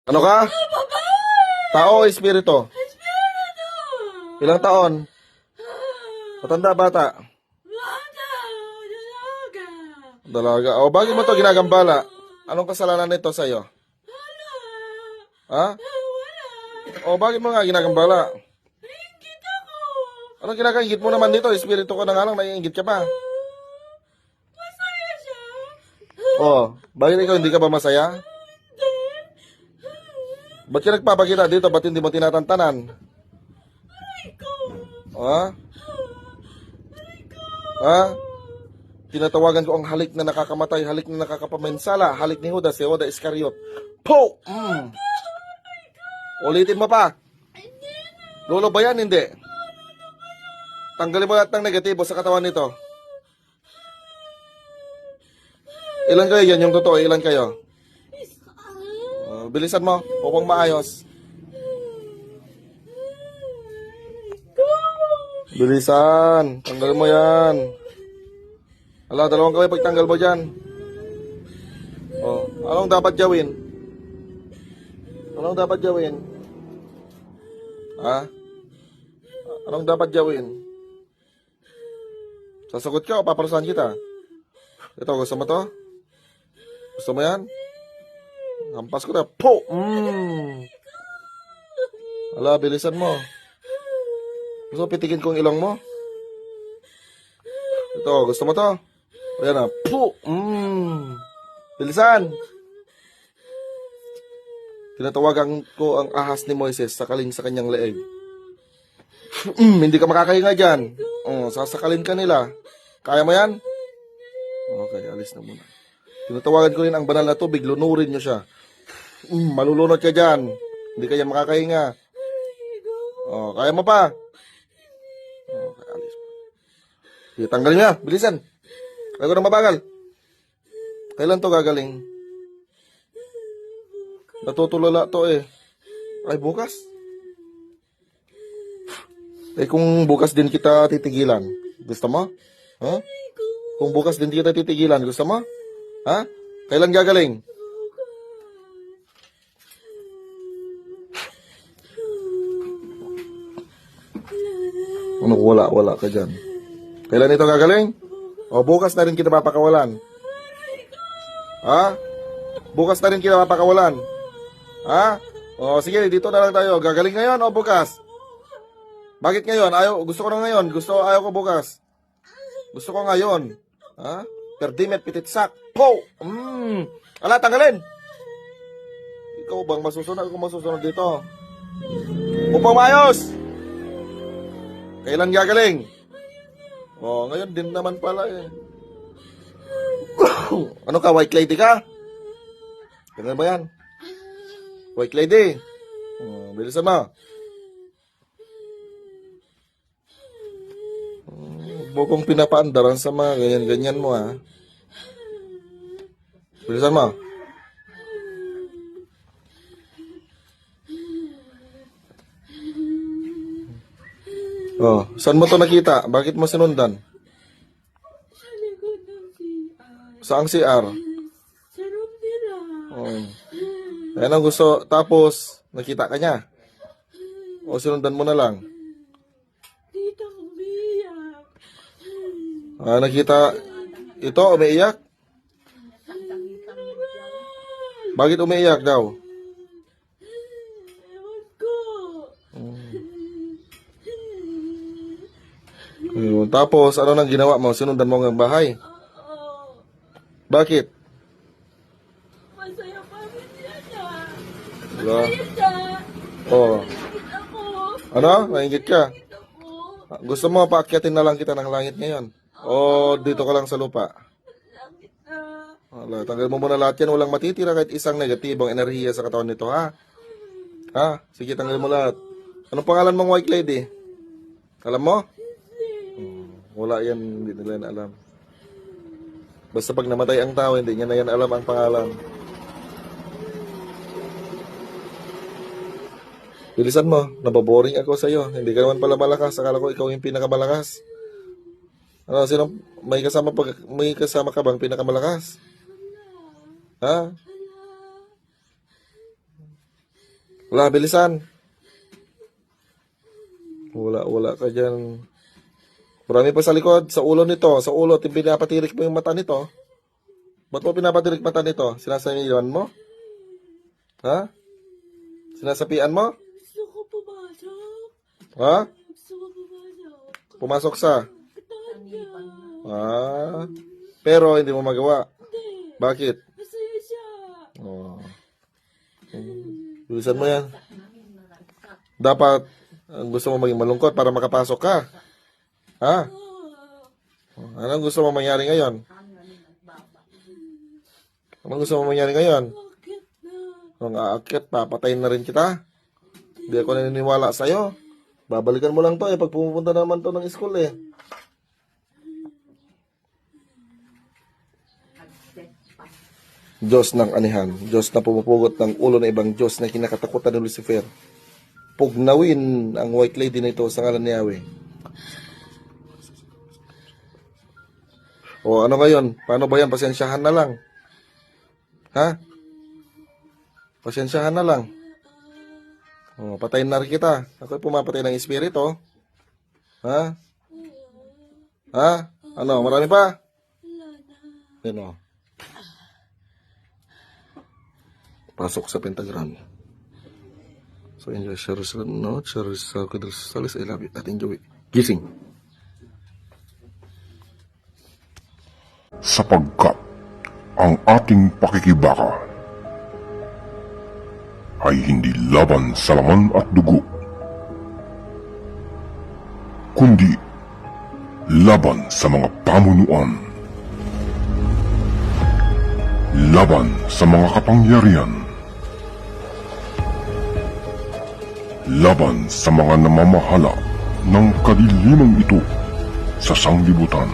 Ano ka? Tao o espiritu? Ilang taon? Matanda, bata? Dalaga. O, bakit mo to ginagambala? Anong kasalanan nito sa'yo? Ha? O, bakit mo nga ginagambala? Anong kinakaingit mo naman dito? Espiritu ko na nga lang, naiingit ka pa. O, bakit ikaw hindi ka ba masaya? Ba't ka nagpapakita dito? Ba't hindi mo tinatantanan? Ha? Ha? Tinatawagan ko ang halik na nakakamatay, halik na nakakapamensala, halik ni Judas, si Judas Iscariot. Po! Ulitin mo pa. Lolo ba yan? Hindi. Tanggalin mo lahat ng negatibo sa katawan nito. Ilan kayo yan? Yung totoo, ilan kayo? Bilisan mo, upang maayos. Bilisan, tanggal mo yan. Ala, dalawang kaway pagtanggal mo dyan. Oh, anong dapat gawin? Anong dapat gawin? Ha? Anong dapat gawin? Sasagot ka o paparusahan kita? Ito, gusto mo to? Gusto mo yan? Hampas ko na. Po! Ala, bilisan mo. Gusto mo pitikin ko ang ilong mo? Ito, gusto mo to? Ayan na. Po! Bilisan! Tinatawagan ko ang ahas ni Moises sakaling sa kanyang leeg. Hindi ka makakahinga dyan. Sasakalin ka nila. Kaya mo yan? Okay, alis na muna. Tinatawagan ko rin ang banal na tubig. Lunurin nyo siya. Malulunod ka dyan. Hindi ka yan makakahinga. Kaya mo pa? Okay, alis. Sige, tanggalin niya. Bilisan. Kaya ko na mabagal. Kailan to gagaling? Natutulala to eh. Ay, bukas? Eh, kung bukas din kita titigilan, gusto mo? Ha? Kung bukas din kita titigilan, gusto mo? Ha? Kailan gagaling? Ano, wala ka dyan. Kailan ito gagaling? O, bukas na rin kita papakawalan. Ha? Bukas na rin kita papakawalan. Ha? O, sige, dito na lang tayo. Gagaling ngayon o bukas? Bakit ngayon? Gusto ko na ngayon. Ayaw ko bukas. Gusto ko ngayon. Ha? Perdimet pititsak. Po! Ala, tanggalin! Ikaw bang masusunod? Ako masusunod dito. Upang maayos! Kailan gagaling? Ngayon din naman pala eh. Ano ka, white lady ka? Ganun ba yan? White lady. Bilisan mo. Huwag mo kong pinapaandaran sa mga ganyan-ganyan mo ha. Bilisan mo. Saan mo to nakita? Bakit mo sinundan? Saang CR? Sa room nila. Ayan ang gusto. Tapos, nakita ka niya? O sinundan mo na lang? Tita, umiiyak. Nakita ito, umiiyak? Bakit umiiyak daw? Ewan ko. Tapos, ano nang ginawa mo? Sinundan mo ang bahay? Oo. Bakit? Masaya pa rin yan ah. Wala. Masaya siya. Oh. Nakikita ako. Ano? Nainggit ka? Nakikita ko. Gusto mo paakyatin na lang kita ng langit ngayon? O dito ka lang sa lupa? Langit na. Wala, tanggal mo muna lahat yan. Walang matitira kahit isang negatibong enerhiya sa katawan nito, ha? Ha? Sige, tanggal mo lahat. Anong pangalan mong white lady? Alam mo? Wala yan, hindi nila yan alam. Basta pag namatay ang tao, hindi niya na yan alam ang pangalan. Bilisan mo, nababoring ako sa'yo. Hindi ka naman pala malakas. Akala ko ikaw yung pinakamalakas. Ano, sino, may kasama ka bang pinakamalakas? Ha? Wala, bilisan. Wala ka dyan. Marami pa sa likod, sa ulo nito. Sa ulo, pinapatirik mo yung mata nito. Ba't mo pinapatirik mata nito? Sinasabihan mo? Ha? Sinasapian mo? Gusto ko pumasok. Ha? Gusto ko pumasok. Pumasok sa? Katawan niya. Pero hindi mo magawa. Hindi. Bakit? Masaya siya. Oh. Bilisan mo yan. Dapat, gusto mo maging malungkot para makapasok ka. Ha? Anong gusto mo mangyari ngayon? Anong gusto mo mangyari ngayon? Bakit na? Kung aakyat, papatayin na rin kita. Hindi ako naniniwala sa'yo. Babalikan mo lang to pag pumupunta naman to ng school Diyos ng anihan, Diyos na pumupugot ng ulo ng ibang Diyos na kinakatakutan ni Lucifer. Pugnawin ang white lady na ito sa ngalan ni Yahweh. O ano ngayon? Paano ba yan? Pasensyahan na lang. Ha? Pasensyahan na lang. O, patayin na rin kita. Ako'y pumapatay ng espiritu. Ha? Ha? Ano? Marami pa? Ano? Pasok sa pentagram. So enjoy, share sa no, share sa kadal salis, I love you, at enjoy. Gising. Sapagkat ang ating pakikibaka ay hindi laban sa laman at dugo, kundi laban sa mga pamunuan, laban sa mga kapangyarihan, laban sa mga namamahala ng kadiliman ito sa sanglibutan.